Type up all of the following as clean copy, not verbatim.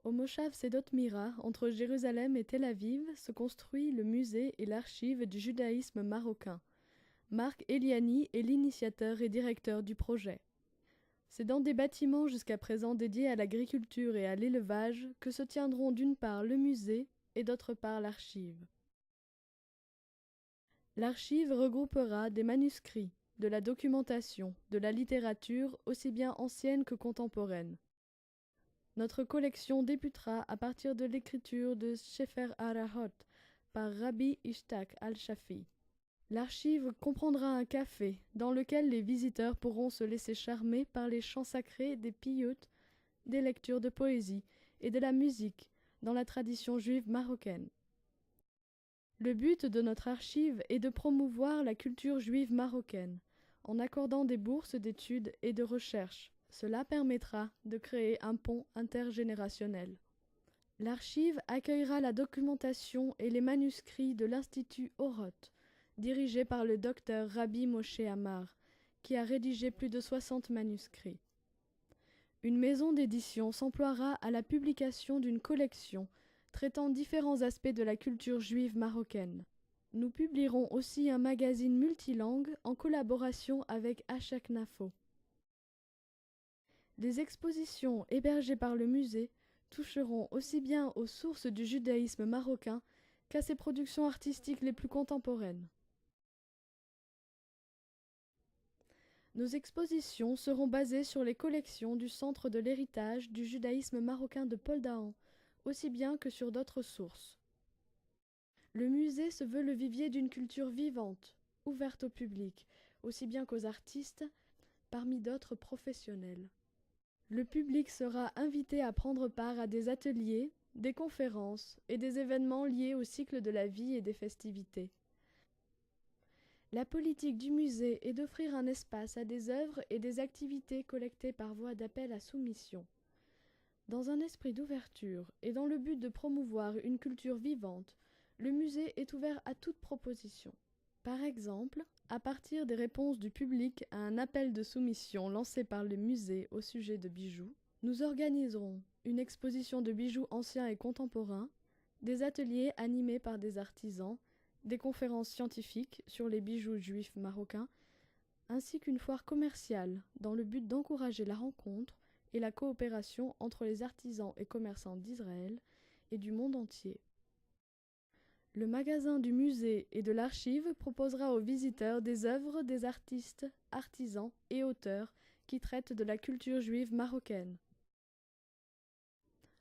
Au Moshav Sdot Mira, entre Jérusalem et Tel Aviv, se construit le musée et l'archive du judaïsme marocain. Marc Eliani est l'initiateur et directeur du projet. C'est dans des bâtiments jusqu'à présent dédiés à l'agriculture et à l'élevage que se tiendront d'une part le musée et d'autre part l'archive. L'archive regroupera des manuscrits, de la documentation, de la littérature aussi bien ancienne que contemporaine. Notre collection débutera à partir de l'écriture de Sefer Arahot par Rabbi Ishtaq al-Shafi. L'archive comprendra un café dans lequel les visiteurs pourront se laisser charmer par les chants sacrés des piyut, des lectures de poésie et de la musique dans la tradition juive marocaine. Le but de notre archive est de promouvoir la culture juive marocaine en accordant des bourses d'études et de recherche. Cela permettra de créer un pont intergénérationnel. L'archive accueillera la documentation et les manuscrits de l'Institut Oroth, dirigé par le docteur Rabbi Moshe Amar, qui a rédigé plus de 60 manuscrits. Une maison d'édition s'emploiera à la publication d'une collection traitant différents aspects de la culture juive marocaine. Nous publierons aussi un magazine multilingue en collaboration avec Hachak Nafo. Les expositions hébergées par le musée toucheront aussi bien aux sources du judaïsme marocain qu'à ses productions artistiques les plus contemporaines. Nos expositions seront basées sur les collections du Centre de l'héritage du judaïsme marocain de Poldahan, aussi bien que sur d'autres sources. Le musée se veut le vivier d'une culture vivante, ouverte au public, aussi bien qu'aux artistes, parmi d'autres professionnels. Le public sera invité à prendre part à des ateliers, des conférences et des événements liés au cycle de la vie et des festivités. La politique du musée est d'offrir un espace à des œuvres et des activités collectées par voie d'appel à soumission. Dans un esprit d'ouverture et dans le but de promouvoir une culture vivante, le musée est ouvert à toute proposition. Par exemple, à partir des réponses du public à un appel de soumission lancé par le musée au sujet de bijoux, nous organiserons une exposition de bijoux anciens et contemporains, des ateliers animés par des artisans, des conférences scientifiques sur les bijoux juifs marocains, ainsi qu'une foire commerciale dans le but d'encourager la rencontre et la coopération entre les artisans et commerçants d'Israël et du monde entier. Le magasin du musée et de l'archive proposera aux visiteurs des œuvres des artistes, artisans et auteurs qui traitent de la culture juive marocaine.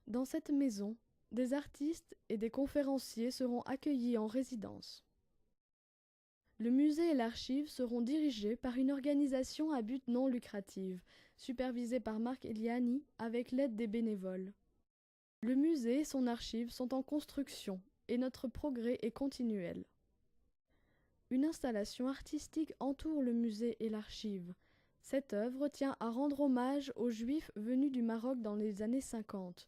Dans cette maison, des artistes et des conférenciers seront accueillis en résidence. Le musée et l'archive seront dirigés par une organisation à but non lucratif, supervisée par Marc Eliani avec l'aide des bénévoles. Le musée et son archive sont en construction et notre progrès est continuel. Une installation artistique entoure le musée et l'archive. Cette œuvre tient à rendre hommage aux Juifs venus du Maroc dans les années 50.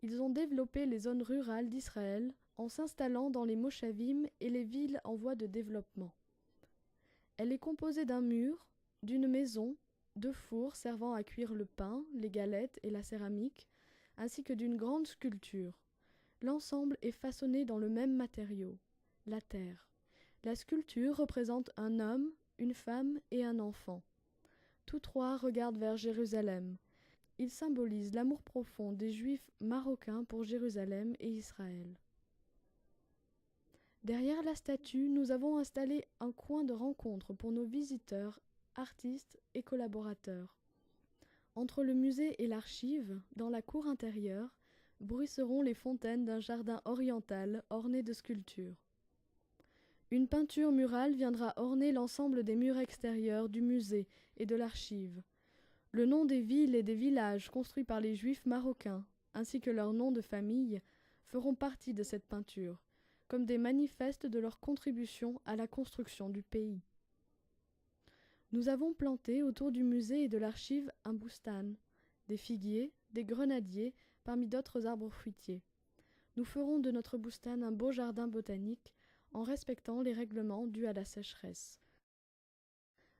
Ils ont développé les zones rurales d'Israël en s'installant dans les moshavim et les villes en voie de développement. Elle est composée d'un mur, d'une maison, de fours servant à cuire le pain, les galettes et la céramique, ainsi que d'une grande sculpture. L'ensemble est façonné dans le même matériau, la terre. La sculpture représente un homme, une femme et un enfant. Tous trois regardent vers Jérusalem. Ils symbolisent l'amour profond des Juifs marocains pour Jérusalem et Israël. Derrière la statue, nous avons installé un coin de rencontre pour nos visiteurs, artistes et collaborateurs. Entre le musée et l'archive, dans la cour intérieure, bruisseront les fontaines d'un jardin oriental orné de sculptures. Une peinture murale viendra orner l'ensemble des murs extérieurs du musée et de l'archive. Le nom des villes et des villages construits par les Juifs marocains, ainsi que leurs noms de famille, feront partie de cette peinture, comme des manifestes de leur contribution à la construction du pays. Nous avons planté autour du musée et de l'archive un boustan, des figuiers, des grenadiers, parmi d'autres arbres fruitiers. Nous ferons de notre boustan un beau jardin botanique en respectant les règlements dus à la sécheresse.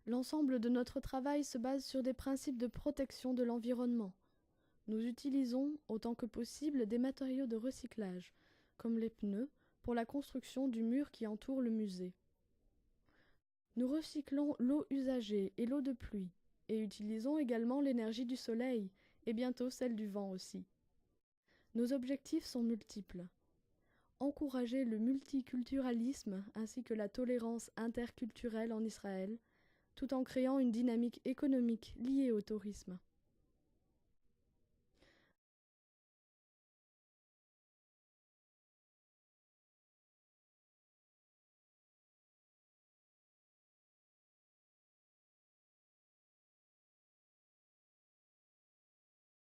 L'ensemble de notre travail se base sur des principes de protection de l'environnement. Nous utilisons autant que possible des matériaux de recyclage, comme les pneus, pour la construction du mur qui entoure le musée. Nous recyclons l'eau usagée et l'eau de pluie, et utilisons également l'énergie du soleil, et bientôt celle du vent aussi. Nos objectifs sont multiples. Encourager le multiculturalisme ainsi que la tolérance interculturelle en Israël, tout en créant une dynamique économique liée au tourisme.